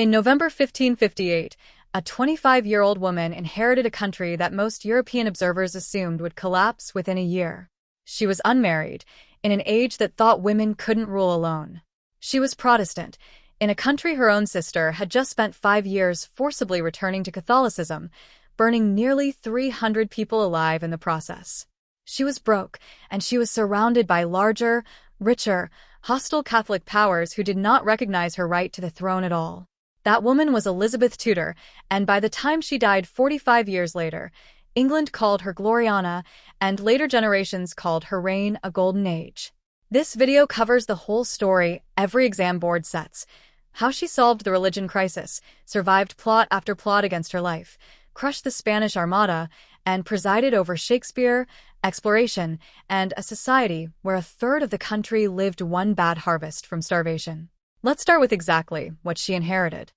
In November 1558, a 25-year-old woman inherited a country that most European observers assumed would collapse within a year. She was unmarried, in an age that thought women couldn't rule alone. She was Protestant, in a country her own sister had just spent 5 years forcibly returning to Catholicism, burning nearly 300 people alive in the process. She was broke, and she was surrounded by larger, richer, hostile Catholic powers who did not recognize her right to the throne at all. That woman was Elizabeth Tudor, and by the time she died 45 years later, England called her Gloriana, and later generations called her reign a golden age. This video covers the whole story every exam board sets: how she solved the religion crisis, survived plot after plot against her life, crushed the Spanish Armada, and presided over Shakespeare, exploration, and a society where a third of the country lived one bad harvest from starvation. Let's start with exactly what she inherited.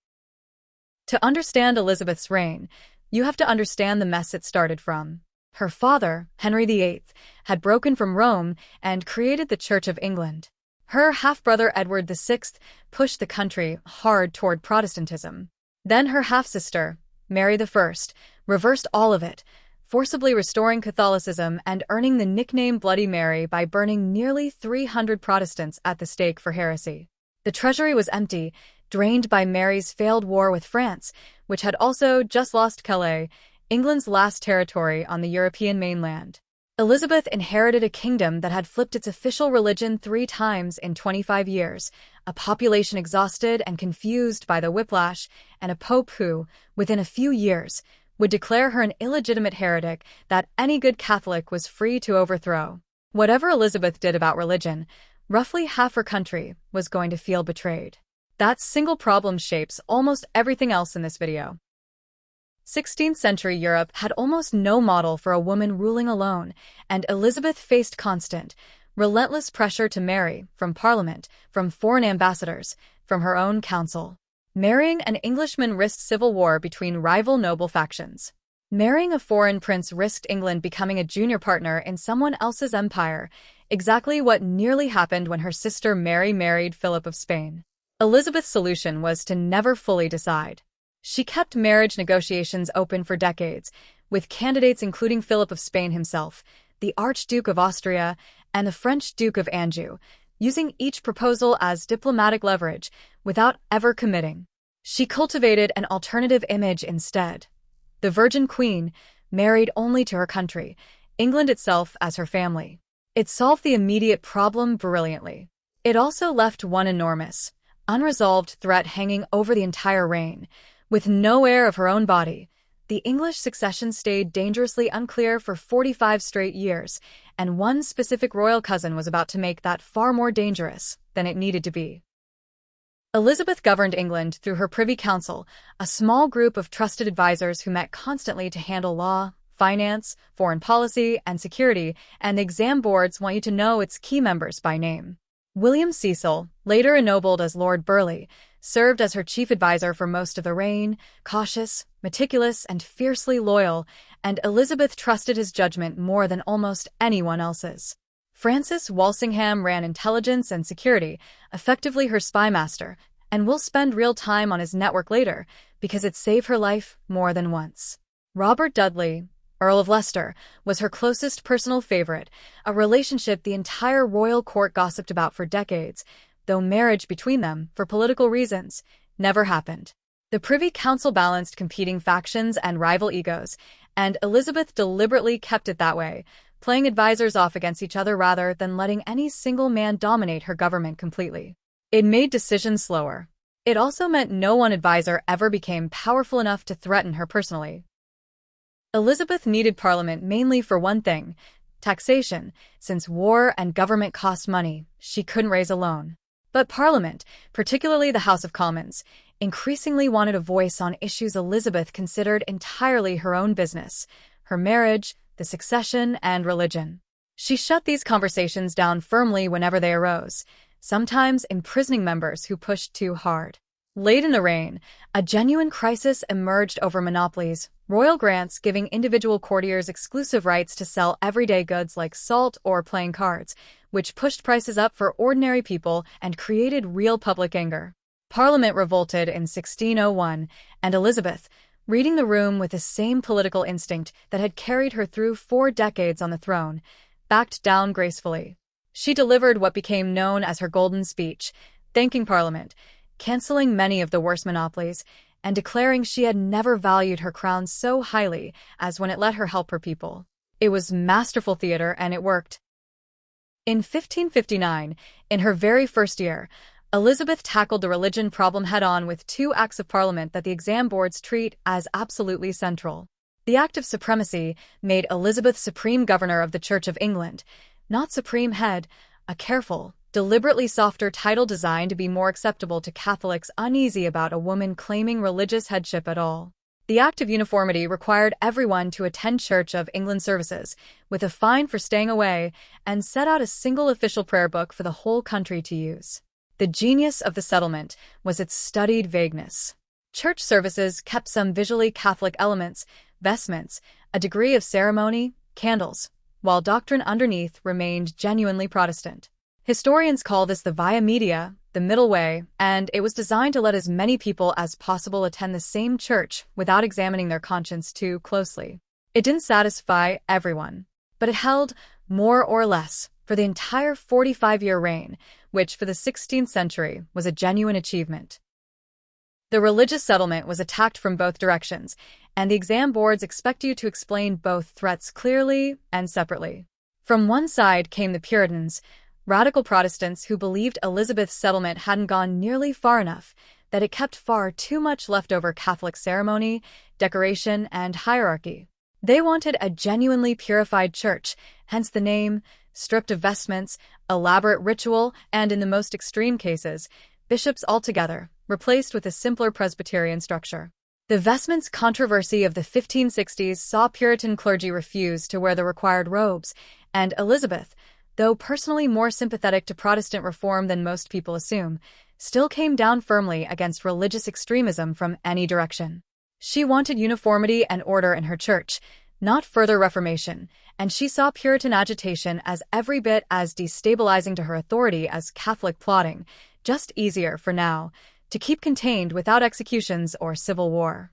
To understand Elizabeth's reign, you have to understand the mess it started from. Her father, Henry VIII, had broken from Rome and created the Church of England. Her half-brother Edward VI pushed the country hard toward Protestantism. Then her half-sister, Mary I, reversed all of it, forcibly restoring Catholicism and earning the nickname Bloody Mary by burning nearly 300 Protestants at the stake for heresy. The treasury was empty, drained by Mary's failed war with France, which had also just lost Calais, England's last territory on the European mainland. Elizabeth inherited a kingdom that had flipped its official religion 3 times in 25 years, a population exhausted and confused by the whiplash, and a pope who, within a few years, would declare her an illegitimate heretic that any good Catholic was free to overthrow. Whatever Elizabeth did about religion, roughly half her country was going to feel betrayed. That single problem shapes almost everything else in this video. 16th century Europe had almost no model for a woman ruling alone, and Elizabeth faced constant, relentless pressure to marry, from Parliament, from foreign ambassadors, from her own council. Marrying an Englishman risked civil war between rival noble factions. Marrying a foreign prince risked England becoming a junior partner in someone else's empire, exactly what nearly happened when her sister Mary married Philip of Spain. Elizabeth's solution was to never fully decide. She kept marriage negotiations open for decades, with candidates including Philip of Spain himself, the Archduke of Austria, and the French Duke of Anjou, using each proposal as diplomatic leverage, without ever committing. She cultivated an alternative image instead. The Virgin Queen, married only to her country, England itself as her family. It solved the immediate problem brilliantly. It also left one enormous, unresolved threat hanging over the entire reign. With no heir of her own body, the English succession stayed dangerously unclear for 45 straight years, and one specific royal cousin was about to make that far more dangerous than it needed to be. Elizabeth governed England through her Privy Council, a small group of trusted advisors who met constantly to handle law, finance, foreign policy, and security, and the exam boards want you to know its key members by name. William Cecil, later ennobled as Lord Burleigh, served as her chief advisor for most of the reign, cautious, meticulous, and fiercely loyal, and Elizabeth trusted his judgment more than almost anyone else's. Francis Walsingham ran intelligence and security, effectively her spy master, and we'll spend real time on his network later because it saved her life more than once. Robert Dudley, Earl of Leicester, was her closest personal favorite, a relationship the entire royal court gossiped about for decades, though marriage between them, for political reasons, never happened. The Privy Council balanced competing factions and rival egos, and Elizabeth deliberately kept it that way, playing advisors off against each other rather than letting any single man dominate her government completely. It made decisions slower. It also meant no one advisor ever became powerful enough to threaten her personally. Elizabeth needed Parliament mainly for one thing: taxation. Since war and government cost money, she couldn't raise alone. But Parliament, particularly the House of Commons, increasingly wanted a voice on issues Elizabeth considered entirely her own business: her marriage, the succession, and religion. She shut these conversations down firmly whenever they arose, sometimes imprisoning members who pushed too hard. Late in the reign, a genuine crisis emerged over monopolies, royal grants giving individual courtiers exclusive rights to sell everyday goods like salt or playing cards, which pushed prices up for ordinary people and created real public anger. Parliament revolted in 1601, and Elizabeth, reading the room with the same political instinct that had carried her through 4 decades on the throne, backed down gracefully. She delivered what became known as her Golden Speech, thanking Parliament, cancelling many of the worst monopolies, and declaring she had never valued her crown so highly as when it let her help her people. It was masterful theatre, and it worked. In 1559, in her very first year, Elizabeth tackled the religion problem head-on with 2 acts of Parliament that the exam boards treat as absolutely central. The Act of Supremacy made Elizabeth Supreme Governor of the Church of England, not Supreme Head, a careful, deliberately softer title designed to be more acceptable to Catholics uneasy about a woman claiming religious headship at all. The Act of Uniformity required everyone to attend Church of England services, with a fine for staying away, and set out a single official prayer book for the whole country to use. The genius of the settlement was its studied vagueness. Church services kept some visually Catholic elements, vestments, a degree of ceremony, candles, while doctrine underneath remained genuinely Protestant. Historians call this the via media, the middle way, and it was designed to let as many people as possible attend the same church without examining their conscience too closely. It didn't satisfy everyone, but it held, more or less, for the entire 45-year reign, which for the 16th century was a genuine achievement. The religious settlement was attacked from both directions, and the exam boards expect you to explain both threats clearly and separately. From one side came the Puritans, radical Protestants who believed Elizabeth's settlement hadn't gone nearly far enough, that it kept far too much leftover Catholic ceremony, decoration, and hierarchy. They wanted a genuinely purified church, hence the name, stripped of vestments, elaborate ritual, and in the most extreme cases, bishops altogether, replaced with a simpler Presbyterian structure. The vestments controversy of the 1560s saw Puritan clergy refuse to wear the required robes, and Elizabeth, though personally more sympathetic to Protestant reform than most people assume, still came down firmly against religious extremism from any direction. She wanted uniformity and order in her church, not further reformation, and she saw Puritan agitation as every bit as destabilizing to her authority as Catholic plotting, just easier, for now, to keep contained without executions or civil war.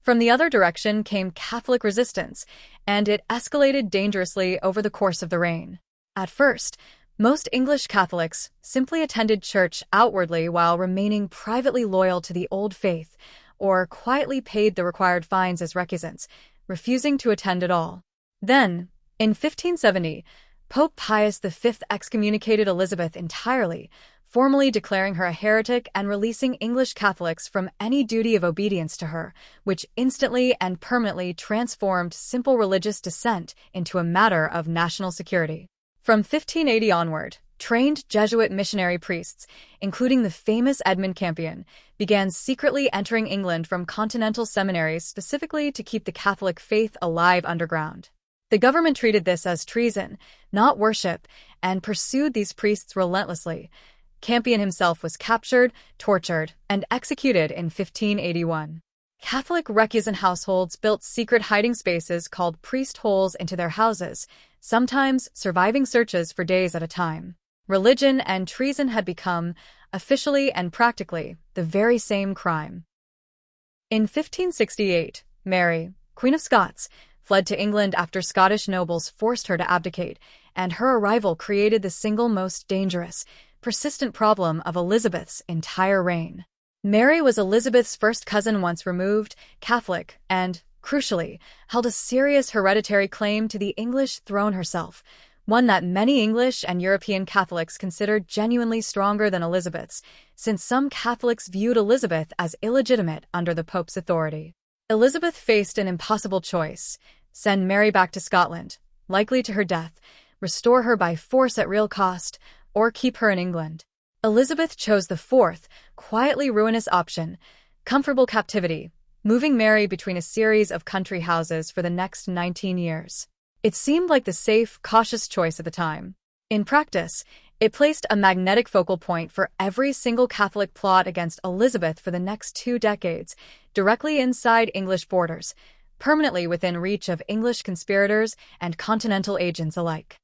From the other direction came Catholic resistance, and it escalated dangerously over the course of the reign. At first, most English Catholics simply attended church outwardly while remaining privately loyal to the old faith, or quietly paid the required fines as recusants, refusing to attend at all. Then, in 1570, Pope Pius V excommunicated Elizabeth entirely, formally declaring her a heretic and releasing English Catholics from any duty of obedience to her, which instantly and permanently transformed simple religious dissent into a matter of national security. From 1580 onward, trained Jesuit missionary priests, including the famous Edmund Campion, began secretly entering England from continental seminaries specifically to keep the Catholic faith alive underground. The government treated this as treason, not worship, and pursued these priests relentlessly. Campion himself was captured, tortured, and executed in 1581. Catholic recusant households built secret hiding spaces called priest holes into their houses, sometimes surviving searches for days at a time. Religion and treason had become, officially and practically, the very same crime. In 1568, Mary, Queen of Scots, fled to England after Scottish nobles forced her to abdicate, and her arrival created the single most dangerous, persistent problem of Elizabeth's entire reign. Mary was Elizabeth's first cousin once removed, Catholic, and, crucially, held a serious hereditary claim to the English throne herself, one that many English and European Catholics considered genuinely stronger than Elizabeth's, since some Catholics viewed Elizabeth as illegitimate under the Pope's authority. Elizabeth faced an impossible choice: send Mary back to Scotland, likely to her death, restore her by force at real cost, or keep her in England. Elizabeth chose the fourth, quietly ruinous option: comfortable captivity, moving Mary between a series of country houses for the next 19 years. It seemed like the safe, cautious choice at the time. In practice, it placed a magnetic focal point for every single Catholic plot against Elizabeth for the next 2 decades, directly inside English borders, permanently within reach of English conspirators and continental agents alike.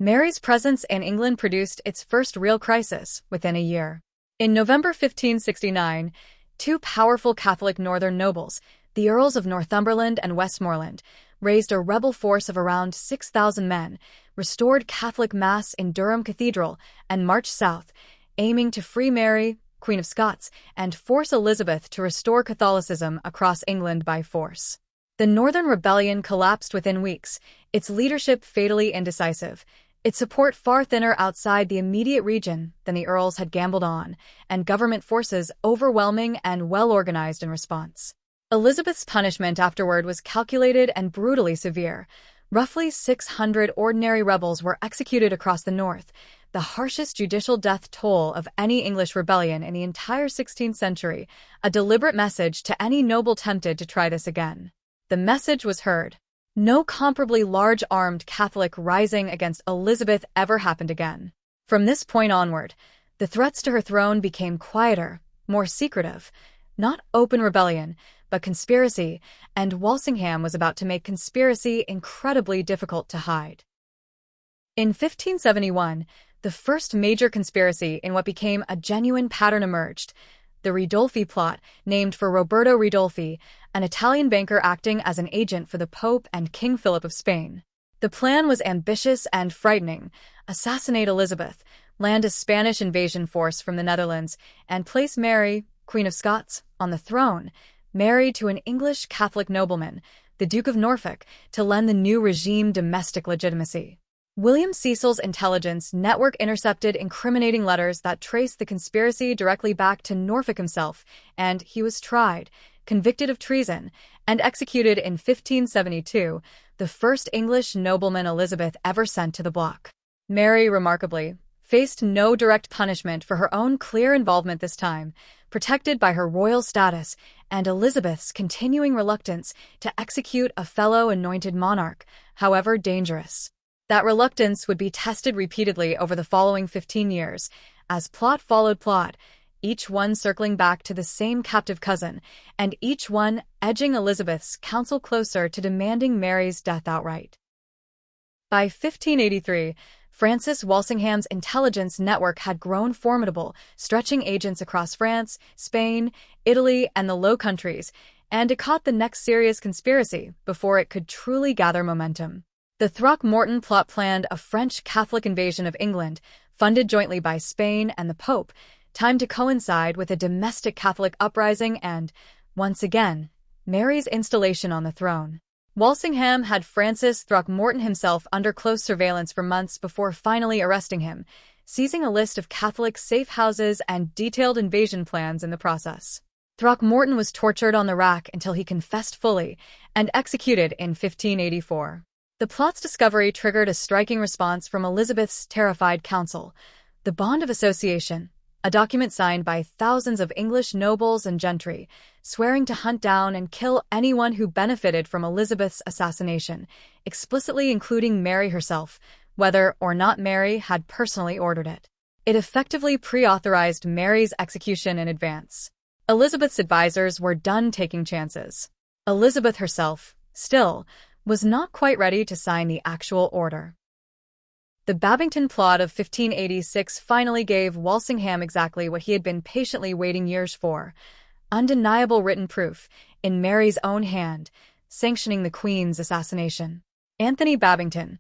Mary's presence in England produced its first real crisis within a year. In November 1569, two powerful Catholic northern nobles, the Earls of Northumberland and Westmoreland, raised a rebel force of around 6,000 men, restored Catholic Mass in Durham Cathedral, and marched south, aiming to free Mary, Queen of Scots, and force Elizabeth to restore Catholicism across England by force. The Northern Rebellion collapsed within weeks, its leadership fatally indecisive, its support far thinner outside the immediate region than the Earls had gambled on, and government forces overwhelming and well-organized in response. Elizabeth's punishment afterward was calculated and brutally severe. Roughly 600 ordinary rebels were executed across the north, the harshest judicial death toll of any English rebellion in the entire 16th century, a deliberate message to any noble tempted to try this again. The message was heard. No comparably large armed Catholic rising against Elizabeth ever happened again. From this point onward, the threats to her throne became quieter, more secretive, not open rebellion, but conspiracy, and Walsingham was about to make conspiracy incredibly difficult to hide. In 1571, the first major conspiracy in what became a genuine pattern emerged, the Ridolfi Plot, named for Roberto Ridolfi, an Italian banker acting as an agent for the Pope and King Philip of Spain. The plan was ambitious and frightening: assassinate Elizabeth, land a Spanish invasion force from the Netherlands, and place Mary, Queen of Scots, on the throne, married to an English Catholic nobleman, the Duke of Norfolk, to lend the new regime domestic legitimacy. William Cecil's intelligence network intercepted incriminating letters that traced the conspiracy directly back to Norfolk himself, and he was tried, convicted of treason, and executed in 1572, the first English nobleman Elizabeth ever sent to the block. Mary, remarkably, faced no direct punishment for her own clear involvement this time, protected by her royal status and Elizabeth's continuing reluctance to execute a fellow anointed monarch, however dangerous. That reluctance would be tested repeatedly over the following 15 years, as plot followed plot, each one circling back to the same captive cousin, and each one edging Elizabeth's counsel closer to demanding Mary's death outright. By 1583, Francis Walsingham's intelligence network had grown formidable, stretching agents across France, Spain, Italy, and the Low Countries, and it caught the next serious conspiracy before it could truly gather momentum. The Throckmorton Plot planned a French Catholic invasion of England, funded jointly by Spain and the Pope, timed to coincide with a domestic Catholic uprising and, once again, Mary's installation on the throne. Walsingham had Francis Throckmorton himself under close surveillance for months before finally arresting him, seizing a list of Catholic safe houses and detailed invasion plans in the process. Throckmorton was tortured on the rack until he confessed fully and executed in 1584. The plot's discovery triggered a striking response from Elizabeth's terrified council, the Bond of Association, a document signed by thousands of English nobles and gentry, swearing to hunt down and kill anyone who benefited from Elizabeth's assassination, explicitly including Mary herself, whether or not Mary had personally ordered it. It effectively pre-authorized Mary's execution in advance. Elizabeth's advisors were done taking chances. Elizabeth herself, still, was not quite ready to sign the actual order. The Babington Plot of 1586 finally gave Walsingham exactly what he had been patiently waiting years for: undeniable written proof, in Mary's own hand, sanctioning the Queen's assassination. Anthony Babington,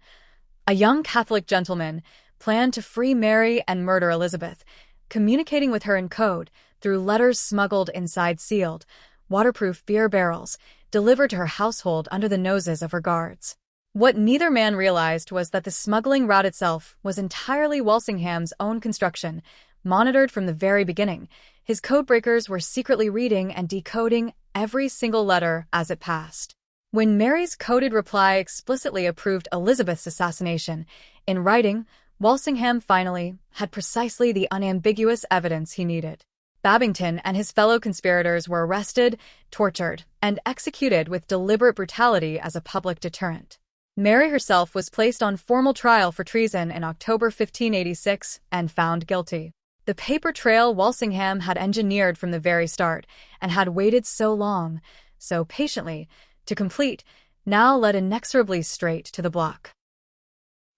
a young Catholic gentleman, planned to free Mary and murder Elizabeth, communicating with her in code through letters smuggled inside sealed, waterproof beer barrels, delivered to her household under the noses of her guards. What neither man realized was that the smuggling route itself was entirely Walsingham's own construction, monitored from the very beginning. His codebreakers were secretly reading and decoding every single letter as it passed. When Mary's coded reply explicitly approved Elizabeth's assassination, in writing, Walsingham finally had precisely the unambiguous evidence he needed. Babington and his fellow conspirators were arrested, tortured, and executed with deliberate brutality as a public deterrent. Mary herself was placed on formal trial for treason in October 1586 and found guilty. The paper trail Walsingham had engineered from the very start, and had waited so long, so patiently, to complete, now led inexorably straight to the block.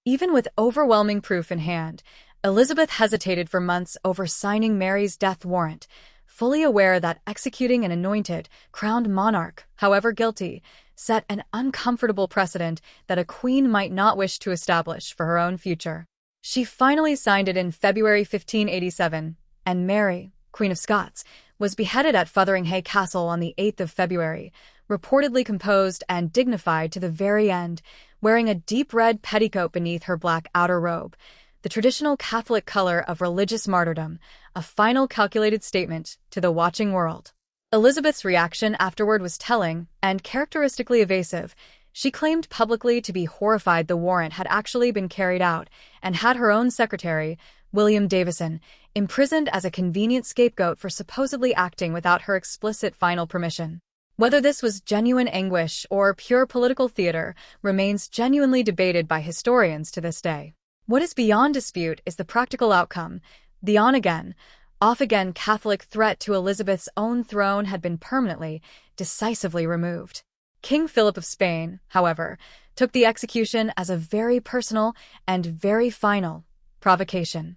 Even with overwhelming proof in hand, Elizabeth hesitated for months over signing Mary's death warrant, fully aware that executing an anointed, crowned monarch, however guilty, set an uncomfortable precedent that a queen might not wish to establish for her own future. She finally signed it in February 1587, and Mary, Queen of Scots, was beheaded at Fotheringhay Castle on the 8th of February, reportedly composed and dignified to the very end, wearing a deep red petticoat beneath her black outer robe, the traditional Catholic color of religious martyrdom, a final calculated statement to the watching world. Elizabeth's reaction afterward was telling and characteristically evasive. She claimed publicly to be horrified the warrant had actually been carried out and had her own secretary, William Davison, imprisoned as a convenient scapegoat for supposedly acting without her explicit final permission. Whether this was genuine anguish or pure political theater remains genuinely debated by historians to this day. What is beyond dispute is the practical outcome. The on-again, off-again Catholic threat to Elizabeth's own throne had been permanently, decisively removed. King Philip of Spain, however, took the execution as a very personal and very final provocation.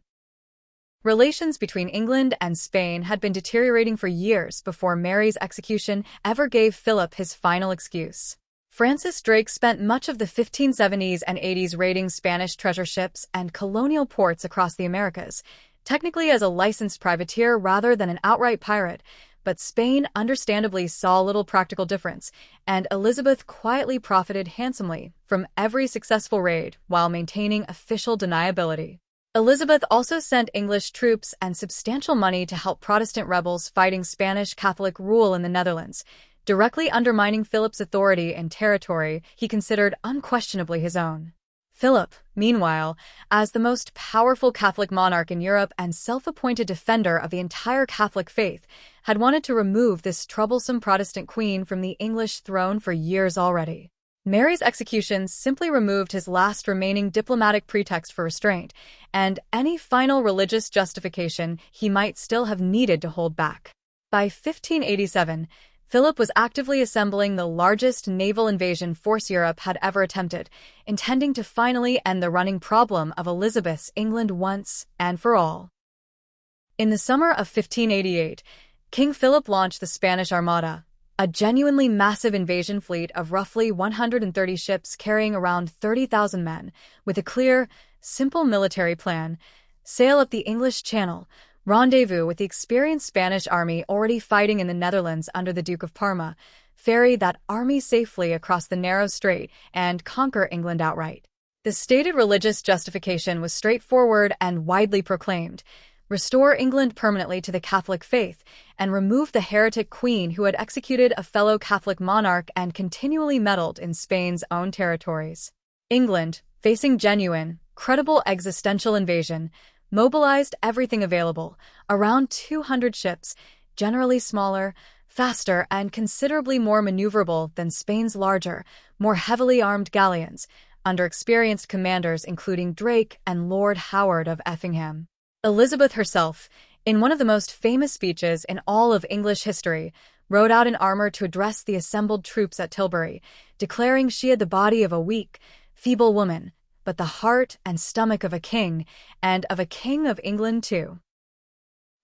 Relations between England and Spain had been deteriorating for years before Mary's execution ever gave Philip his final excuse. Francis Drake spent much of the 1570s and 80s raiding Spanish treasure ships and colonial ports across the Americas, technically as a licensed privateer rather than an outright pirate, but Spain understandably saw little practical difference, and Elizabeth quietly profited handsomely from every successful raid while maintaining official deniability. Elizabeth also sent English troops and substantial money to help Protestant rebels fighting Spanish Catholic rule in the Netherlands, directly undermining Philip's authority in territory he considered unquestionably his own. Philip, meanwhile, as the most powerful Catholic monarch in Europe and self-appointed defender of the entire Catholic faith, had wanted to remove this troublesome Protestant queen from the English throne for years already. Mary's execution simply removed his last remaining diplomatic pretext for restraint, and any final religious justification he might still have needed to hold back. By 1587, Philip was actively assembling the largest naval invasion force Europe had ever attempted, intending to finally end the running problem of Elizabeth's England once and for all. In the summer of 1588, King Philip launched the Spanish Armada, a genuinely massive invasion fleet of roughly 130 ships carrying around 30,000 men, with a clear, simple military plan: sail up the English Channel, rendezvous with the experienced Spanish army already fighting in the Netherlands under the Duke of Parma, ferry that army safely across the narrow strait, and conquer England outright. The stated religious justification was straightforward and widely proclaimed: restore England permanently to the Catholic faith, and remove the heretic queen who had executed a fellow Catholic monarch and continually meddled in Spain's own territories. England, facing genuine, credible existential invasion, mobilized everything available, around 200 ships, generally smaller, faster, and considerably more maneuverable than Spain's larger, more heavily armed galleons, under experienced commanders including Drake and Lord Howard of Effingham. Elizabeth herself, in one of the most famous speeches in all of English history, rode out in armor to address the assembled troops at Tilbury, declaring she had the body of a weak, feeble woman, but the heart and stomach of a king, and of a king of England too.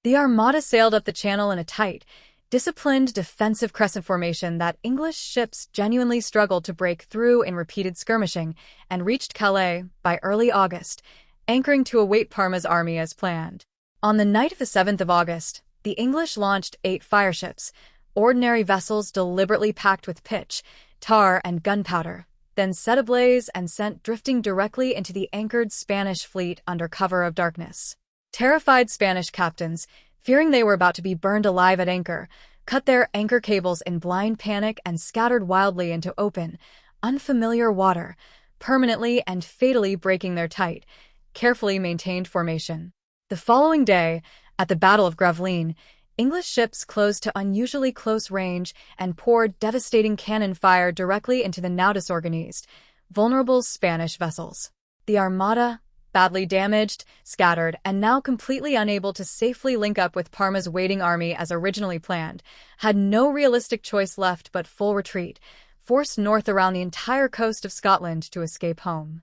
The Armada sailed up the Channel in a tight, disciplined defensive crescent formation that English ships genuinely struggled to break through in repeated skirmishing, and reached Calais by early August, anchoring to await Parma's army as planned. On the night of the 7th of August, the English launched 8 fireships, ordinary vessels deliberately packed with pitch, tar, and gunpowder, then set ablaze and sent drifting directly into the anchored Spanish fleet under cover of darkness. Terrified Spanish captains, fearing they were about to be burned alive at anchor, cut their anchor cables in blind panic and scattered wildly into open, unfamiliar water, permanently and fatally breaking their tight, carefully maintained formation. The following day, at the Battle of Gravelines, English ships closed to unusually close range and poured devastating cannon fire directly into the now disorganized, vulnerable Spanish vessels. The Armada, badly damaged, scattered, and now completely unable to safely link up with Parma's waiting army as originally planned, had no realistic choice left but full retreat, forced north around the entire coast of Scotland to escape home.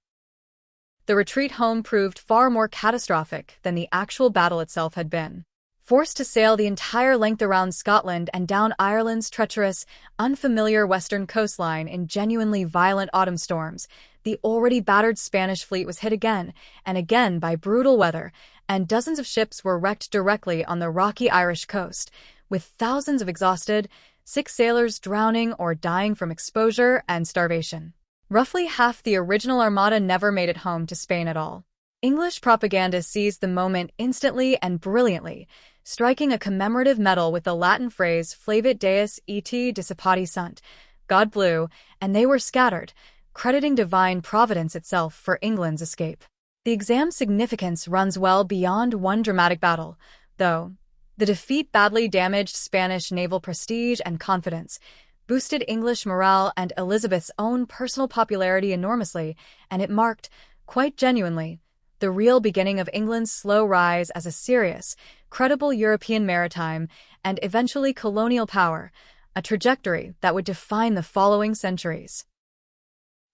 The retreat home proved far more catastrophic than the actual battle itself had been. Forced to sail the entire length around Scotland and down Ireland's treacherous, unfamiliar western coastline in genuinely violent autumn storms, the already battered Spanish fleet was hit again and again by brutal weather, and dozens of ships were wrecked directly on the rocky Irish coast, with thousands of exhausted, sick sailors drowning or dying from exposure and starvation. Roughly half the original Armada never made it home to Spain at all. English propaganda seized the moment instantly and brilliantly, striking a commemorative medal with the Latin phrase Flavit Deus et dissipati sunt, God blew, and they were scattered, crediting divine providence itself for England's escape. The exam's significance runs well beyond one dramatic battle, though. The defeat badly damaged Spanish naval prestige and confidence, boosted English morale and Elizabeth's own personal popularity enormously, and it marked, quite genuinely, the real beginning of England's slow rise as a serious, credible European maritime and eventually colonial power, a trajectory that would define the following centuries.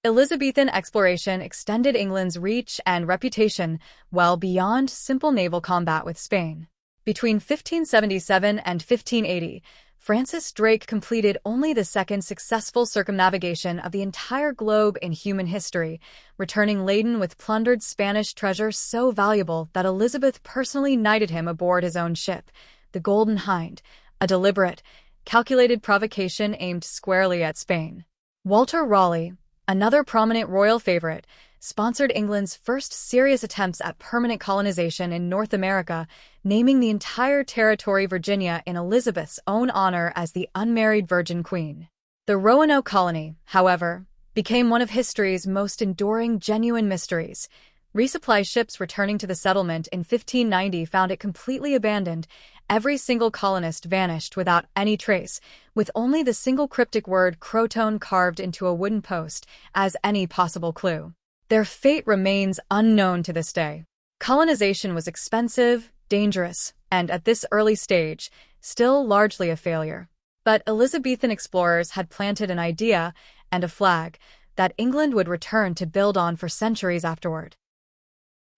Elizabethan exploration extended England's reach and reputation well beyond simple naval combat with Spain. Between 1577 and 1580, Francis Drake completed only the second successful circumnavigation of the entire globe in human history, returning laden with plundered Spanish treasure so valuable that Elizabeth personally knighted him aboard his own ship, the Golden Hind, a deliberate, calculated provocation aimed squarely at Spain. Walter Raleigh, another prominent royal favorite, sponsored England's first serious attempts at permanent colonization in North America, naming the entire territory Virginia in Elizabeth's own honor as the unmarried Virgin Queen. The Roanoke colony, however, became one of history's most enduring genuine mysteries. Resupply ships returning to the settlement in 1590 found it completely abandoned. Every single colonist vanished without any trace, with only the single cryptic word Croton carved into a wooden post as any possible clue. Their fate remains unknown to this day. Colonization was expensive, dangerous, and at this early stage, still largely a failure. But Elizabethan explorers had planted an idea and a flag that England would return to build on for centuries afterward.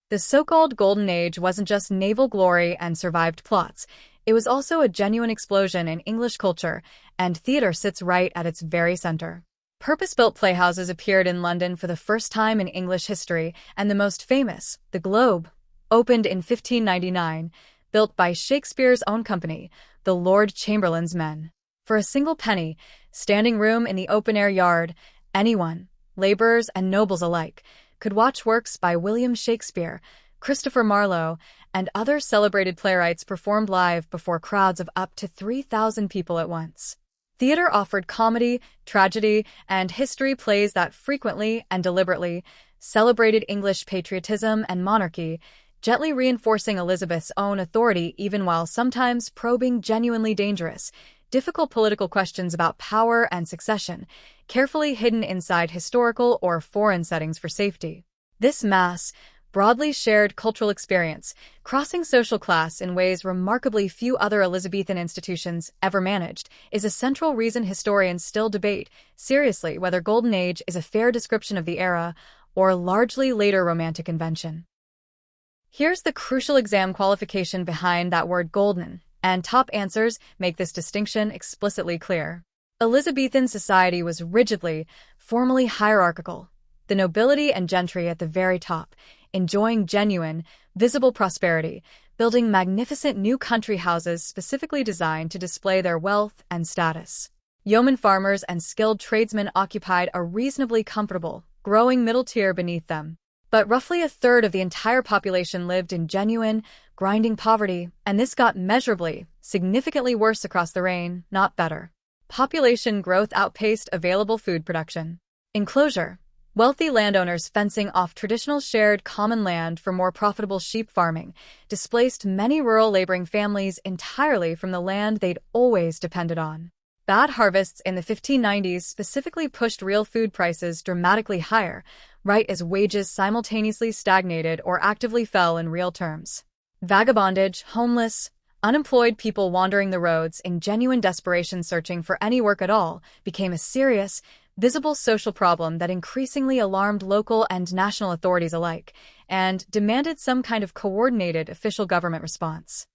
The so-called Golden Age wasn't just naval glory and survived plots, it was also a genuine explosion in English culture, and theatre sits right at its very center. Purpose-built playhouses appeared in London for the first time in English history, and the most famous, the Globe, opened in 1599, built by Shakespeare's own company, the Lord Chamberlain's men. For a single penny, standing room in the open-air yard, anyone, laborers and nobles alike, could watch works by William Shakespeare, Christopher Marlowe, and other celebrated playwrights performed live before crowds of up to 3,000 people at once. Theatre offered comedy, tragedy, and history plays that frequently and deliberately celebrated English patriotism and monarchy, gently reinforcing Elizabeth's own authority even while sometimes probing genuinely dangerous, difficult political questions about power and succession, carefully hidden inside historical or foreign settings for safety. This mass, broadly shared cultural experience, crossing social class in ways remarkably few other Elizabethan institutions ever managed, is a central reason historians still debate seriously whether Golden Age is a fair description of the era or largely later Romantic invention. Here's the crucial exam qualification behind that word golden, and top answers make this distinction explicitly clear. Elizabethan society was rigidly, formally hierarchical, the nobility and gentry at the very top, enjoying genuine, visible prosperity, building magnificent new country houses specifically designed to display their wealth and status. Yeoman farmers and skilled tradesmen occupied a reasonably comfortable, growing middle tier beneath them. But roughly a third of the entire population lived in genuine, grinding poverty, and this got measurably, significantly worse across the reign, not better. Population growth outpaced available food production. Enclosure. Wealthy landowners fencing off traditional shared common land for more profitable sheep farming displaced many rural laboring families entirely from the land they'd always depended on. Bad harvests in the 1590s specifically pushed real food prices dramatically higher, right as wages simultaneously stagnated or actively fell in real terms. Vagabondage, homeless, unemployed people wandering the roads in genuine desperation searching for any work at all became a serious, visible social problem that increasingly alarmed local and national authorities alike, and demanded some kind of coordinated official government response.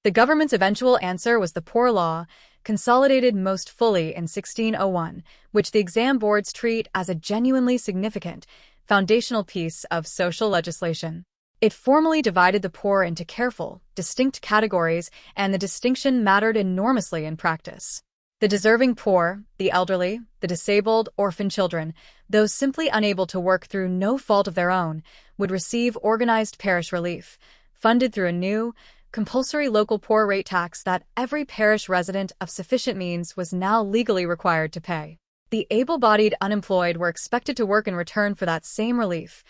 The government's eventual answer was the Poor Law, consolidated most fully in 1601, which the exam boards treat as a genuinely significant, foundational piece of social legislation. It formally divided the poor into careful, distinct categories, and the distinction mattered enormously in practice. The deserving poor, the elderly, the disabled, orphan children, those simply unable to work through no fault of their own, would receive organized parish relief, funded through a new, compulsory local poor rate tax that every parish resident of sufficient means was now legally required to pay. The able-bodied unemployed were expected to work in return for that same relief,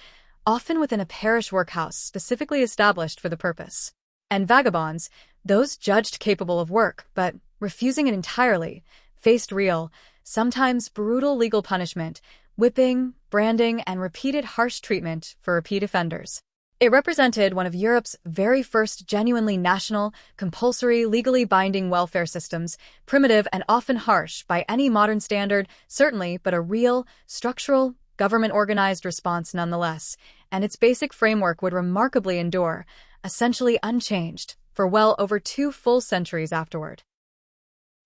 often within a parish workhouse specifically established for the purpose. And vagabonds, those judged capable of work but refusing it entirely, faced real, sometimes brutal legal punishment, whipping, branding, and repeated harsh treatment for repeat offenders. It represented one of Europe's very first genuinely national, compulsory, legally binding welfare systems, primitive and often harsh by any modern standard, certainly, but a real, structural, government-organized response nonetheless, and its basic framework would remarkably endure, essentially unchanged, for well over 2 full centuries afterward.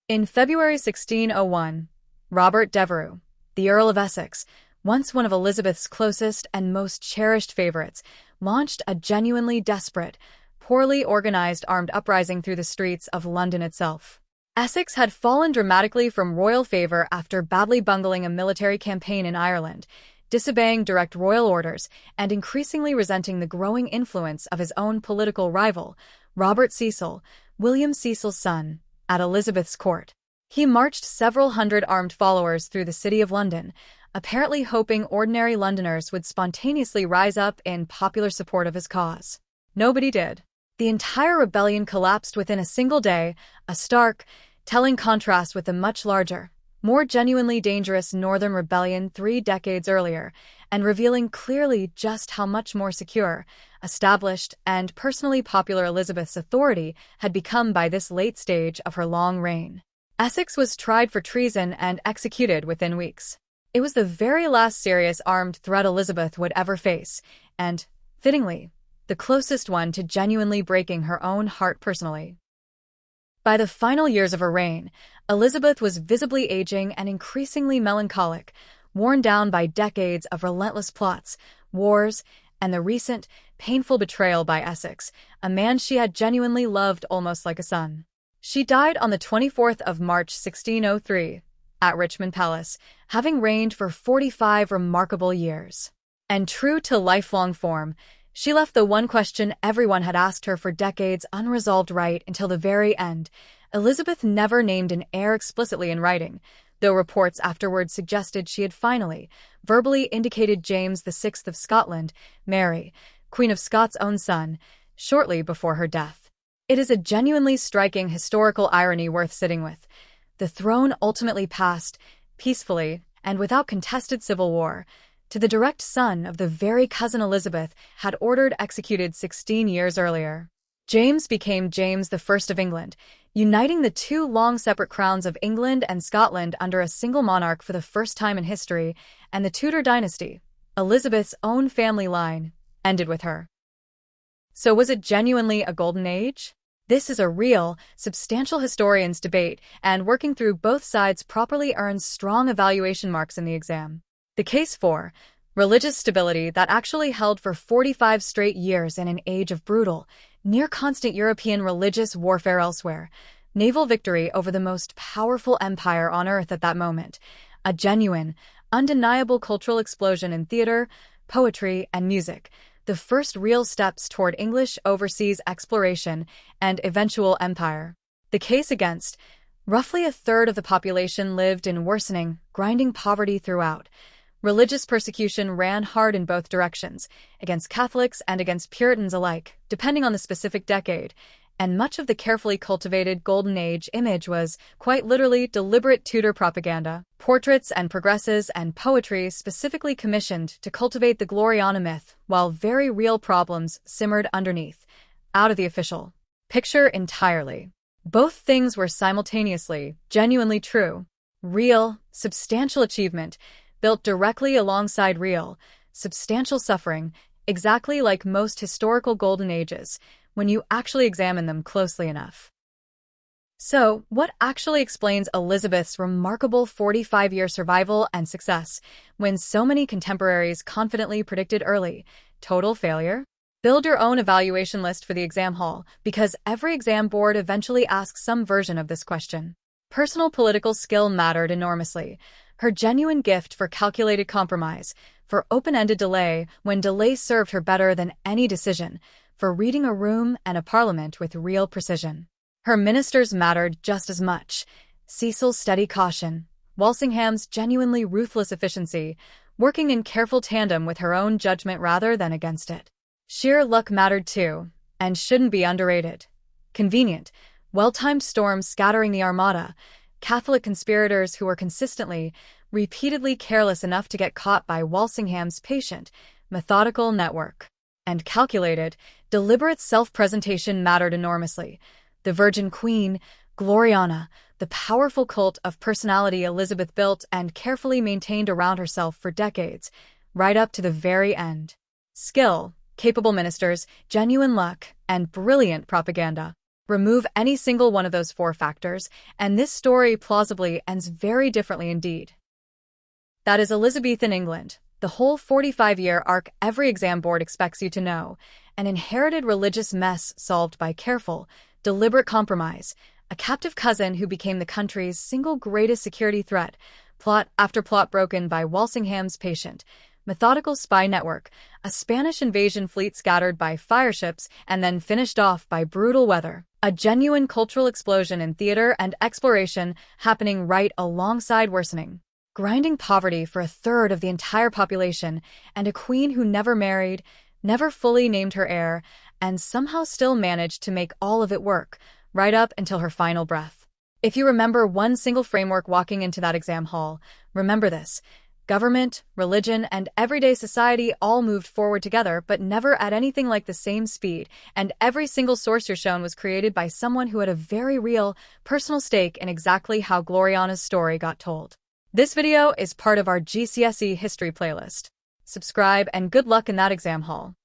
In February 1601, Robert Devereux, the Earl of Essex, once one of Elizabeth's closest and most cherished favorites, launched a genuinely desperate, poorly organized armed uprising through the streets of London itself. Essex had fallen dramatically from royal favor after badly bungling a military campaign in Ireland, disobeying direct royal orders, and increasingly resenting the growing influence of his own political rival, Robert Cecil, William Cecil's son, at Elizabeth's court. He marched several hundred armed followers through the city of London, apparently hoping ordinary Londoners would spontaneously rise up in popular support of his cause. Nobody did. The entire rebellion collapsed within a single day, a stark, telling contrast with the much larger, more genuinely dangerous Northern Rebellion 3 decades earlier, and revealing clearly just how much more secure, established, and personally popular Elizabeth's authority had become by this late stage of her long reign. Essex was tried for treason and executed within weeks. It was the very last serious armed threat Elizabeth would ever face, and, fittingly, the closest one to genuinely breaking her own heart personally. By the final years of her reign, Elizabeth was visibly aging and increasingly melancholic, worn down by decades of relentless plots, wars, and the recent, painful betrayal by Essex, a man she had genuinely loved almost like a son. She died on the 24th of March 1603, at Richmond Palace, having reigned for 45 remarkable years. And true to lifelong form, she left the one question everyone had asked her for decades unresolved right until the very end. Elizabeth never named an heir explicitly in writing, though reports afterwards suggested she had finally, verbally indicated James VI of Scotland, Mary, Queen of Scots' own son, shortly before her death. It is a genuinely striking historical irony worth sitting with. The throne ultimately passed, peacefully and without contested civil war, to the direct son of the very cousin Elizabeth had ordered executed 16 years earlier. James became James I of England, uniting the 2 long separate crowns of England and Scotland under a single monarch for the first time in history, and the Tudor dynasty, Elizabeth's own family line, ended with her. So was it genuinely a golden age? This is a real, substantial historians' debate, and working through both sides properly earns strong evaluation marks in the exam. The case for religious stability that actually held for 45 straight years in an age of brutal, near-constant European religious warfare elsewhere, naval victory over the most powerful empire on earth at that moment, a genuine, undeniable cultural explosion in theater, poetry, and music, the first real steps toward English overseas exploration and eventual empire. The case against roughly a third of the population lived in worsening, grinding poverty throughout. Religious persecution ran hard in both directions, against Catholics and against Puritans alike, depending on the specific decade, and much of the carefully cultivated Golden Age image was, quite literally, deliberate Tudor propaganda, portraits and progresses and poetry specifically commissioned to cultivate the Gloriana myth, while very real problems simmered underneath, out of the official picture entirely. Both things were simultaneously, genuinely true. Real, substantial achievement, built directly alongside real, substantial suffering, exactly like most historical golden ages, when you actually examine them closely enough. So, what actually explains Elizabeth's remarkable 45-year survival and success when so many contemporaries confidently predicted early, total failure? Build your own evaluation list for the exam hall, because every exam board eventually asks some version of this question. Personal political skill mattered enormously. Her genuine gift for calculated compromise, for open-ended delay when delay served her better than any decision, for reading a room and a parliament with real precision. Her ministers mattered just as much. Cecil's steady caution, Walsingham's genuinely ruthless efficiency, working in careful tandem with her own judgment rather than against it. Sheer luck mattered too, and shouldn't be underrated. Convenient, well-timed storms scattering the Armada, Catholic conspirators who were consistently, repeatedly careless enough to get caught by Walsingham's patient, methodical network. And calculated, deliberate self-presentation mattered enormously. The Virgin Queen, Gloriana, the powerful cult of personality Elizabeth built and carefully maintained around herself for decades, right up to the very end. Skill, capable ministers, genuine luck, and brilliant propaganda. Remove any single one of those four factors, and this story plausibly ends very differently indeed. That is Elizabethan England, the whole 45-year arc every exam board expects you to know, an inherited religious mess solved by careful, deliberate compromise, a captive cousin who became the country's single greatest security threat, plot after plot broken by Walsingham's patient, methodical spy network, a Spanish invasion fleet scattered by fireships and then finished off by brutal weather, a genuine cultural explosion in theater and exploration happening right alongside worsening, grinding poverty for a third of the entire population, and a queen who never married, never fully named her heir, and somehow still managed to make all of it work, right up until her final breath. If you remember one single framework walking into that exam hall, remember this. Government, religion, and everyday society all moved forward together, but never at anything like the same speed, and every single source you're shown was created by someone who had a very real, personal stake in exactly how Gloriana's story got told. This video is part of our GCSE History playlist. Subscribe and good luck in that exam hall.